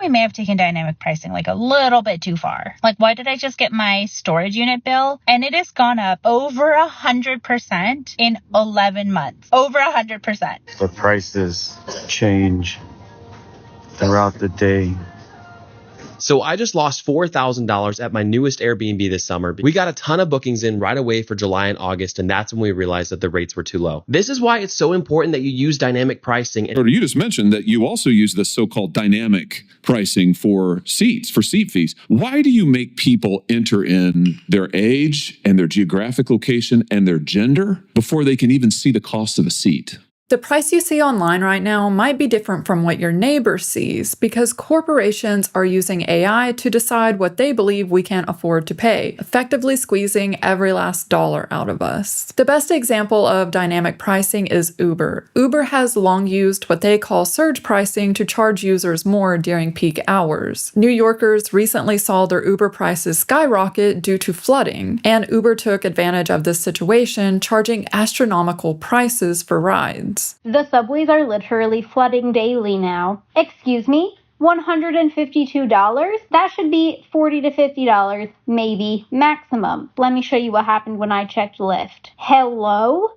we may have taken dynamic pricing like a little bit too far. Like, why did I just get my storage unit bill? And it has gone up over 100% in 11 months. Over 100%. The prices change throughout the day. So I just lost $4,000 at my newest Airbnb this summer. We got a ton of bookings in right away for July and August, and that's when we realized that the rates were too low. This is why it's so important that you use dynamic pricing. Or you just mentioned that you also use the so-called dynamic pricing for seats, for seat fees. Why do you make people enter in their age and their geographic location and their gender before they can even see the cost of a seat? The price you see online right now might be different from what your neighbor sees because corporations are using AI to decide what they believe we can't afford to pay, effectively squeezing every last dollar out of us. The best example of dynamic pricing is Uber. Uber has long used what they call surge pricing to charge users more during peak hours. New Yorkers recently saw their Uber prices skyrocket due to flooding, and Uber took advantage of this situation, charging astronomical prices for rides. The subways are literally flooding daily now. Excuse me? $152? That should be $40 to $50, maybe, maximum. Let me show you what happened when I checked Lyft. Hello?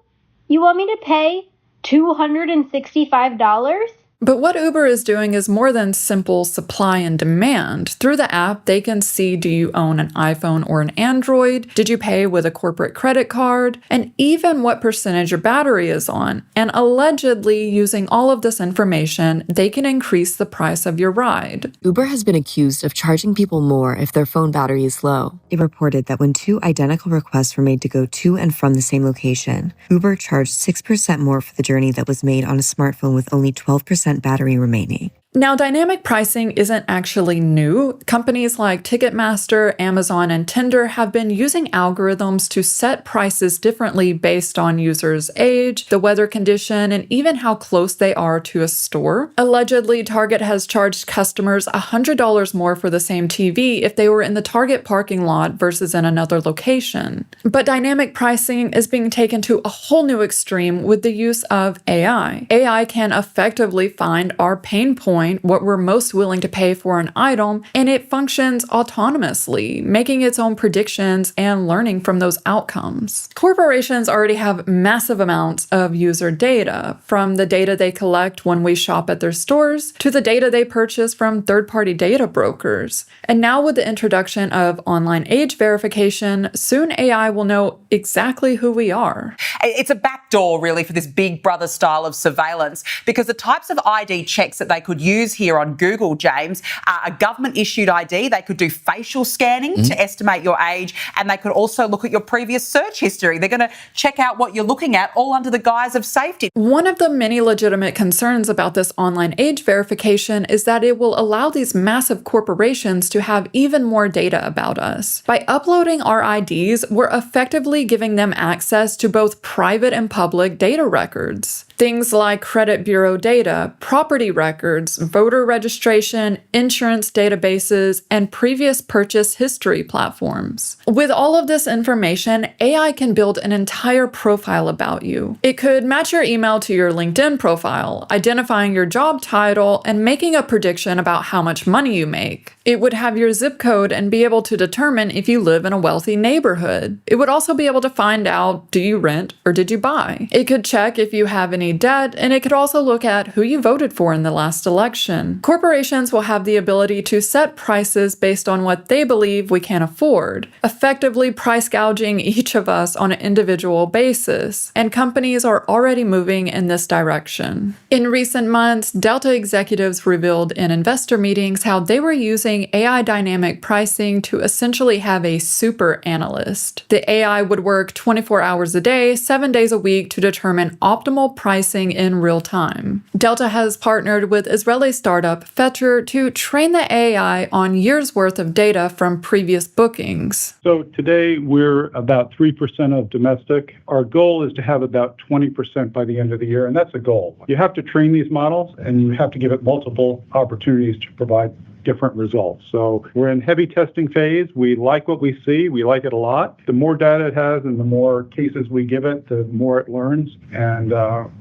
You want me to pay $265? But what Uber is doing is more than simple supply and demand. Through the app, they can see, do you own an iPhone or an Android? Did you pay with a corporate credit card? And even what percentage your battery is on. And allegedly, using all of this information, they can increase the price of your ride. Uber has been accused of charging people more if their phone battery is low. It reported that when two identical requests were made to go to and from the same location, Uber charged 6% more for the journey that was made on a smartphone with only 12% battery remaining. Now, dynamic pricing isn't actually new. Companies like Ticketmaster, Amazon, and Tinder have been using algorithms to set prices differently based on users' age, the weather condition, and even how close they are to a store. Allegedly, Target has charged customers $100 more for the same TV if they were in the Target parking lot versus in another location. But dynamic pricing is being taken to a whole new extreme with the use of AI. AI can effectively find our pain points, what we're most willing to pay for an item, and it functions autonomously, making its own predictions and learning from those outcomes. Corporations already have massive amounts of user data, from the data they collect when we shop at their stores to the data they purchase from third-party data brokers. And now with the introduction of online age verification, soon AI will know exactly who we are. It's a backdoor, really, for this Big Brother style of surveillance, because the types of ID checks that they could use here on Google, James, are a government-issued ID. They could do facial scanning to estimate your age, and they could also look at your previous search history. They're going to check out what you're looking at, all under the guise of safety. One of the many legitimate concerns about this online age verification is that it will allow these massive corporations to have even more data about us. By uploading our IDs, we're effectively giving them access to both private and public data records. Things like credit bureau data, property records, voter registration, insurance databases, and previous purchase history platforms. With all of this information, AI can build an entire profile about you. It could match your email to your LinkedIn profile, identifying your job title, and making a prediction about how much money you make. It would have your zip code and be able to determine if you live in a wealthy neighborhood. It would also be able to find out, do you rent or did you buy? It could check if you have any debt, and it could also look at who you voted for in the last election. Corporations will have the ability to set prices based on what they believe we can afford, effectively price gouging each of us on an individual basis, and companies are already moving in this direction. In recent months, Delta executives revealed in investor meetings how they were using AI dynamic pricing to essentially have a super analyst. The AI would work 24 hours a day, 7 days a week to determine optimal pricing in real time. Delta has partnered with Israeli startup Fetcher to train the AI on years' worth of data from previous bookings. So today we're about 3% of domestic. Our goal is to have about 20% by the end of the year, and that's a goal. You have to train these models, and you have to give it multiple opportunities to provide different results. So we're in heavy testing phase. We like what we see. We like it a lot. The more data it has and the more cases we give it, the more it learns. And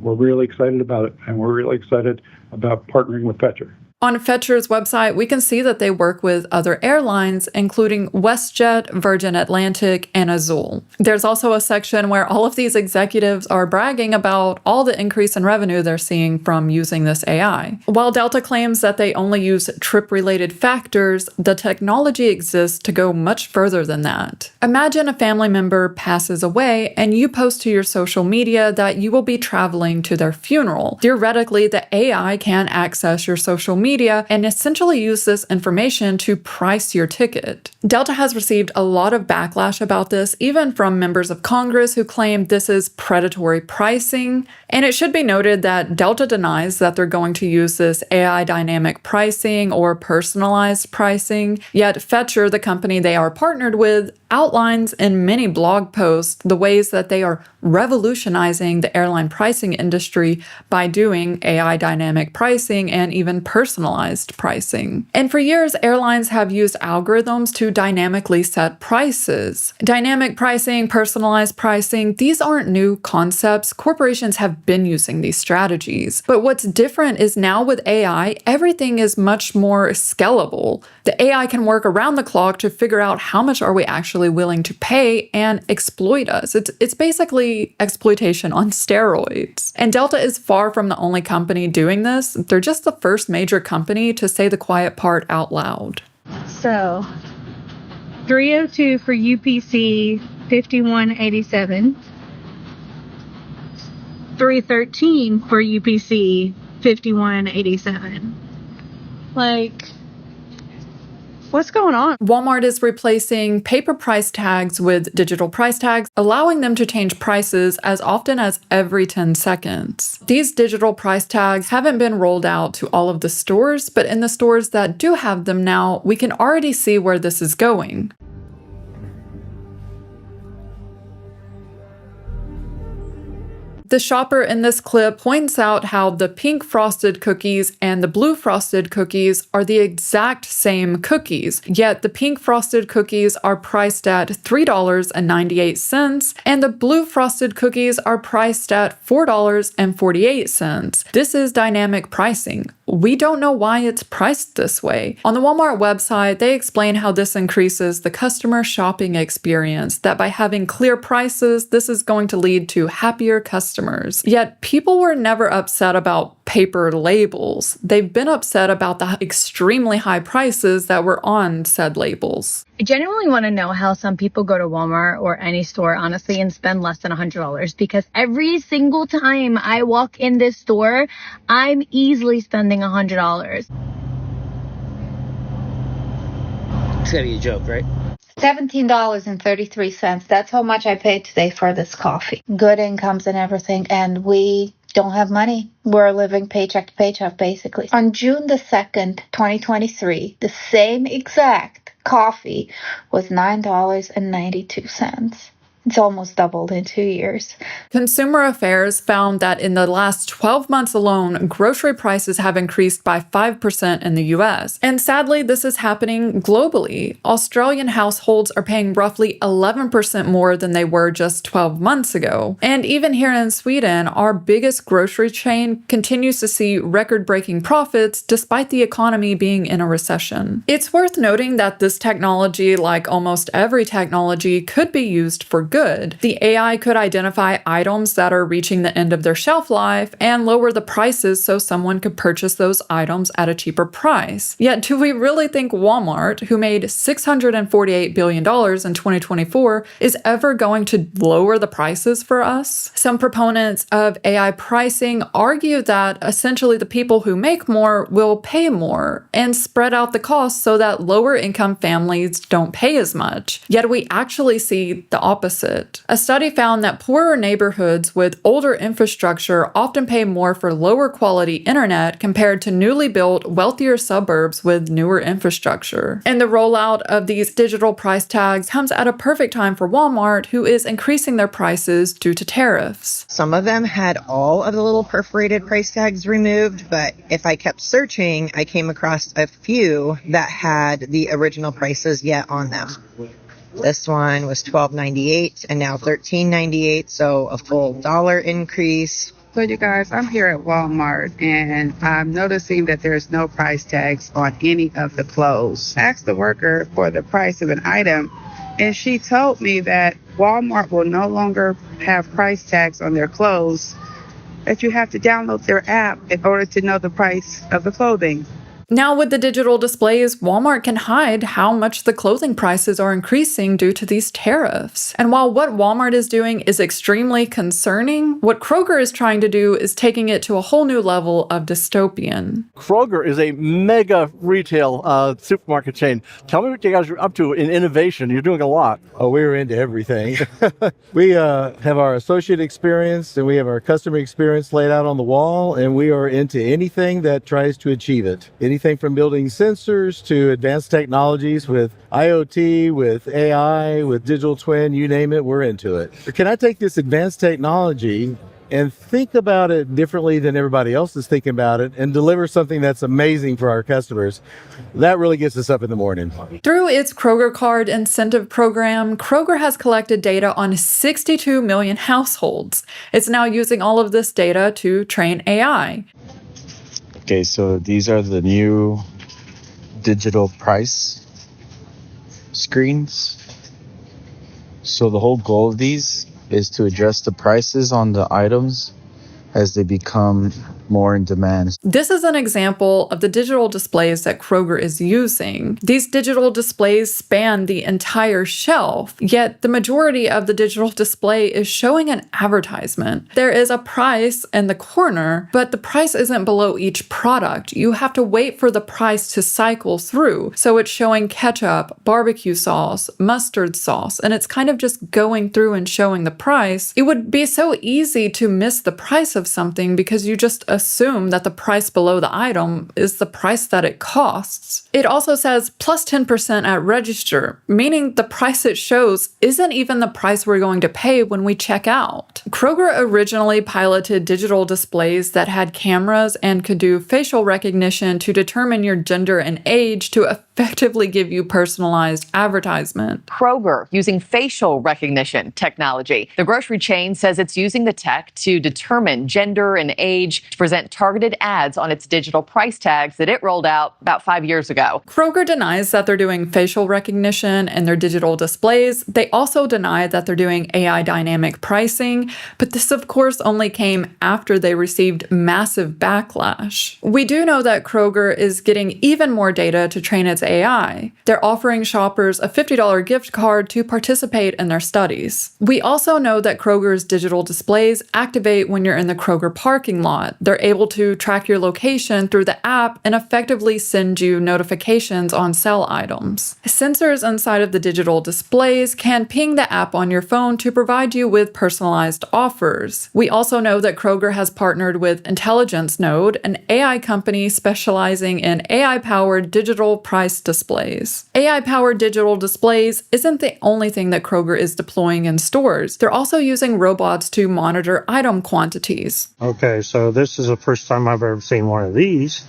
we're really excited about it. And we're really excited about partnering with Fetcher. On Fetcher's website, we can see that they work with other airlines, including WestJet, Virgin Atlantic, and Azul. There's also a section where all of these executives are bragging about all the increase in revenue they're seeing from using this AI. While Delta claims that they only use trip-related factors, the technology exists to go much further than that. Imagine a family member passes away and you post to your social media that you will be traveling to their funeral. Theoretically, the AI can access your social media and essentially use this information to price your ticket. Delta has received a lot of backlash about this, even from members of Congress who claim this is predatory pricing. And it should be noted that Delta denies that they're going to use this AI dynamic pricing or personalized pricing, yet Fetcher, the company they are partnered with, outlines in many blog posts the ways that they are revolutionizing the airline pricing industry by doing AI dynamic pricing and even personalized pricing. And for years, airlines have used algorithms to dynamically set prices. Dynamic pricing, personalized pricing, these aren't new concepts. Corporations have been using these strategies. But what's different is now with AI, everything is much more scalable. The AI can work around the clock to figure out how much are we actually willing to pay and exploit us. It's basically exploitation on steroids. And Delta is far from the only company doing this. They're just the first major company to say the quiet part out loud. So, 302 for UPC, 5187. 313 for UPC, 5187. Like, what's going on? Walmart is replacing paper price tags with digital price tags, allowing them to change prices as often as every 10 seconds. These digital price tags haven't been rolled out to all of the stores, but in the stores that do have them now, we can already see where this is going. The shopper in this clip points out how the pink frosted cookies and the blue frosted cookies are the exact same cookies, yet the pink frosted cookies are priced at $3.98 and the blue frosted cookies are priced at $4.48. This is dynamic pricing. We don't know why it's priced this way. On the Walmart website, they explain how this increases the customer shopping experience, that by having clear prices, this is going to lead to happier customers. Yet people were never upset about paper labels. They've been upset about the extremely high prices that were on said labels. I genuinely want to know how some people go to Walmart or any store, honestly, and spend less than $100, because every single time I walk in this store, I'm easily spending $100. It's gotta be a joke, right? $17.33. That's how much I paid today for this coffee. Good incomes and everything, and we don't have money. We're living paycheck to paycheck, basically. On June the 2nd, 2023, the same exact coffee was $9.92. It's almost doubled in 2 years. Consumer Affairs found that in the last 12 months alone, grocery prices have increased by 5% in the US. And sadly, this is happening globally. Australian households are paying roughly 11% more than they were just 12 months ago. And even here in Sweden, our biggest grocery chain continues to see record-breaking profits despite the economy being in a recession. It's worth noting that this technology, like almost every technology, could be used for good. The AI could identify items that are reaching the end of their shelf life and lower the prices so someone could purchase those items at a cheaper price. Yet, do we really think Walmart, who made $648 billion in 2024, is ever going to lower the prices for us? Some proponents of AI pricing argue that essentially the people who make more will pay more and spread out the costs so that lower income families don't pay as much. Yet we actually see the opposite. A study found that poorer neighborhoods with older infrastructure often pay more for lower quality internet compared to newly built, wealthier suburbs with newer infrastructure. And the rollout of these digital price tags comes at a perfect time for Walmart, who is increasing their prices due to tariffs. Some of them had all of the little perforated price tags removed, but if I kept searching, I came across a few that had the original prices yet on them. This one was $12.98 and now $13.98, so a full $1 increase. So you guys, I'm here at Walmart and I'm noticing that there's no price tags on any of the clothes. I asked the worker for the price of an item and she told me that Walmart will no longer have price tags on their clothes, that you have to download their app in order to know the price of the clothing. Now with the digital displays, Walmart can hide how much the clothing prices are increasing due to these tariffs. And while what Walmart is doing is extremely concerning, what Kroger is trying to do is taking it to a whole new level of dystopian. Kroger is a mega retail supermarket chain. Tell me what you guys are up to in innovation. You're doing a lot. Oh, we're into everything. We have our associate experience and we have our customer experience laid out on the wall, and we are into anything that tries to achieve it. Anything from building sensors to advanced technologies with IoT, with AI, with digital twin, you name it, we're into it. Can I take this advanced technology and think about it differently than everybody else is thinking about it and deliver something that's amazing for our customers? That really gets us up in the morning. Through its Kroger Card incentive program, Kroger has collected data on 62 million households. It's now using all of this data to train AI. Okay, so these are the new digital price screens. So the whole goal of these is to adjust the prices on the items as they become more in demand. This is an example of the digital displays that Kroger is using. These digital displays span the entire shelf, yet the majority of the digital display is showing an advertisement. There is a price in the corner, but the price isn't below each product. You have to wait for the price to cycle through. So it's showing ketchup, barbecue sauce, mustard sauce, and it's kind of just going through and showing the price. It would be so easy to miss the price of something because you just assume that the price below the item is the price that it costs. It also says plus 10% at register, meaning the price it shows isn't even the price we're going to pay when we check out. Kroger originally piloted digital displays that had cameras and could do facial recognition to determine your gender and age to effectively give you personalized advertisement. Kroger using facial recognition technology. The grocery chain says it's using the tech to determine gender and age to present targeted ads on its digital price tags that it rolled out about 5 years ago. Kroger denies that they're doing facial recognition in their digital displays. They also deny that they're doing AI dynamic pricing, but this of course only came after they received massive backlash. We do know that Kroger is getting even more data to train its AI. They're offering shoppers a $50 gift card to participate in their studies. We also know that Kroger's digital displays activate when you're in the Kroger parking lot. They're able to track your location through the app and effectively send you notifications on sale items. Sensors inside of the digital displays can ping the app on your phone to provide you with personalized offers. We also know that Kroger has partnered with Intelligence Node, an AI company specializing in AI-powered digital price displays. AI-powered digital displays isn't the only thing that Kroger is deploying in stores. They're also using robots to monitor item quantities. Okay, so this is the first time I've ever seen one of these.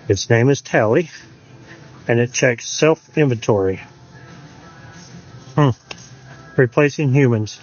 Its name is Tally, and it checks self-inventory. Replacing humans.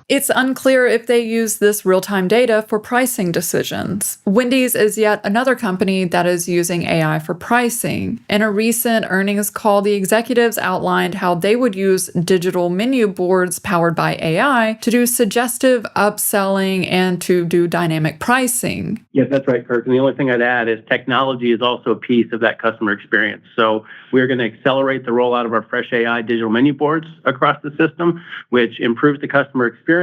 It's unclear if they use this real-time data for pricing decisions. Wendy's is yet another company that is using AI for pricing. In a recent earnings call, the executives outlined how they would use digital menu boards powered by AI to do suggestive upselling and to do dynamic pricing. Yes, that's right, Kirk. And the only thing I'd add is technology is also a piece of that customer experience. So we're going to accelerate the rollout of our Fresh AI digital menu boards across the system, which improves the customer experience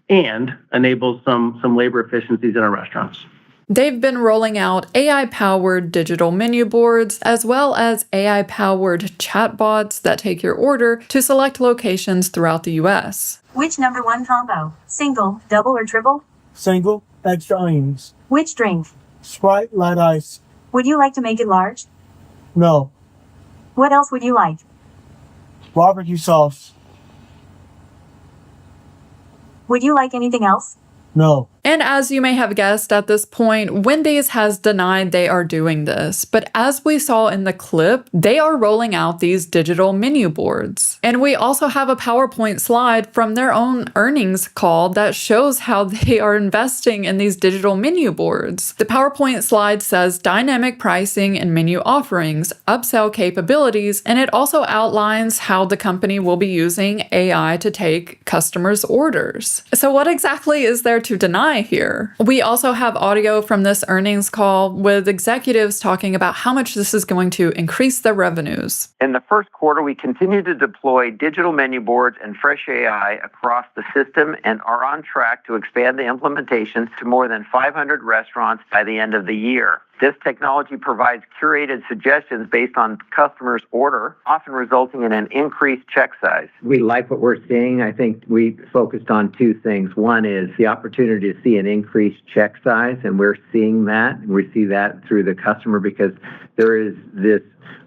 and enables some labor efficiencies in our restaurants. They've been rolling out AI-powered digital menu boards as well as AI-powered chatbots that take your order to select locations throughout the U.S. Which number one combo? Single, double, or triple? Single, extra onions. Which drink? Sprite, light ice. Would you like to make it large? No. What else would you like? Barbecue sauce. Would you like anything else? No. And as you may have guessed at this point, Wendy's has denied they are doing this. But as we saw in the clip, they are rolling out these digital menu boards. And we also have a PowerPoint slide from their own earnings call that shows how they are investing in these digital menu boards. The PowerPoint slide says dynamic pricing and menu offerings, upsell capabilities, and it also outlines how the company will be using AI to take customers' orders. So what exactly is there to deny here? We also have audio from this earnings call with executives talking about how much this is going to increase their revenues. In the first quarter, we continue to deploy digital menu boards and Fresh AI across the system and are on track to expand the implementation to more than 500 restaurants by the end of the year. This technology provides curated suggestions based on customers' order, often resulting in an increased check size. We like what we're seeing. I think we focused on two things. One is the opportunity to see an increased check size, and we're seeing that. We see that through the customer because there is this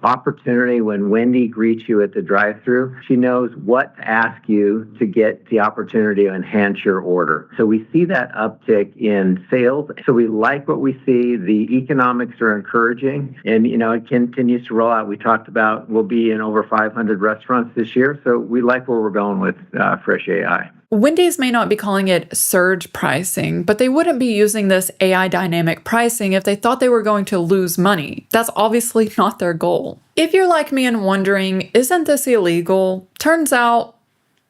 opportunity when Wendy greets you at the drive-thru. She knows what to ask you to get the opportunity to enhance your order. So we see that uptick in sales. So we like what we see. The economics are encouraging, and it continues to roll out. We talked about we'll be in over 500 restaurants this year. So we like where we're going with Fresh AI. Wendy's may not be calling it surge pricing, but they wouldn't be using this AI dynamic pricing if they thought they were going to lose money. That's obviously not their goal. If you're like me and wondering, isn't this illegal? Turns out,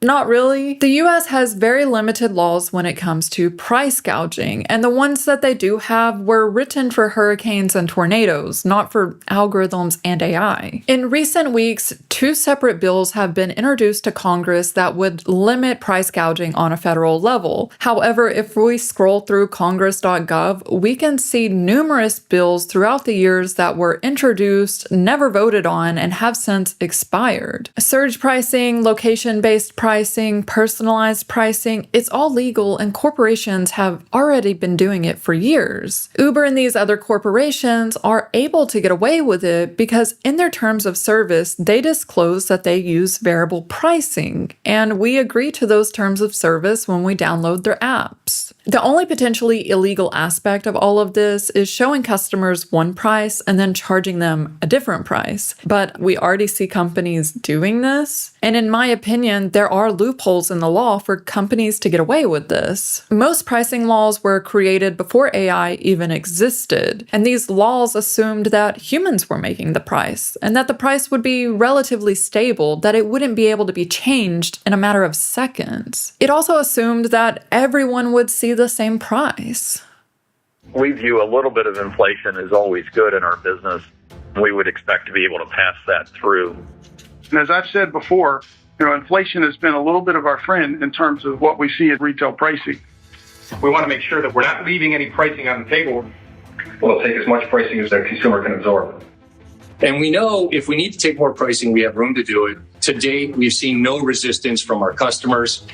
not really. The US has very limited laws when it comes to price gouging, and the ones that they do have were written for hurricanes and tornadoes, not for algorithms and AI. In recent weeks, 2 separate bills have been introduced to Congress that would limit price gouging on a federal level. However, if we scroll through congress.gov, we can see numerous bills throughout the years that were introduced, never voted on, and have since expired. Surge pricing, location-based pricing, personalized pricing, it's all legal and corporations have already been doing it for years. Uber and these other corporations are able to get away with it because in their terms of service, they disclose that they use variable pricing, and we agree to those terms of service when we download their apps. The only potentially illegal aspect of all of this is showing customers one price and then charging them a different price. But we already see companies doing this, and in my opinion, there are loopholes in the law for companies to get away with this. Most pricing laws were created before AI even existed, and these laws assumed that humans were making the price, and that the price would be relatively stable, that it wouldn't be able to be changed in a matter of seconds. It also assumed that everyone would see the same price. We view a little bit of inflation as always good in our business. We would expect to be able to pass that through. And as I've said before, inflation has been a little bit of our friend in terms of what we see at retail pricing. We want to make sure that we're not leaving any pricing on the table. We'll take as much pricing as the consumer can absorb. And we know if we need to take more pricing, we have room to do it. To date, we've seen no resistance from our customers.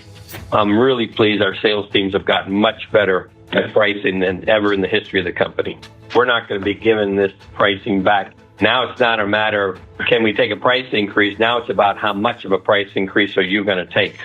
I'm really pleased our sales teams have gotten much better at pricing than ever in the history of the company. We're not going to be giving this pricing back. Now it's not a matter of can we take a price increase? Now it's about how much of a price increase are you going to take?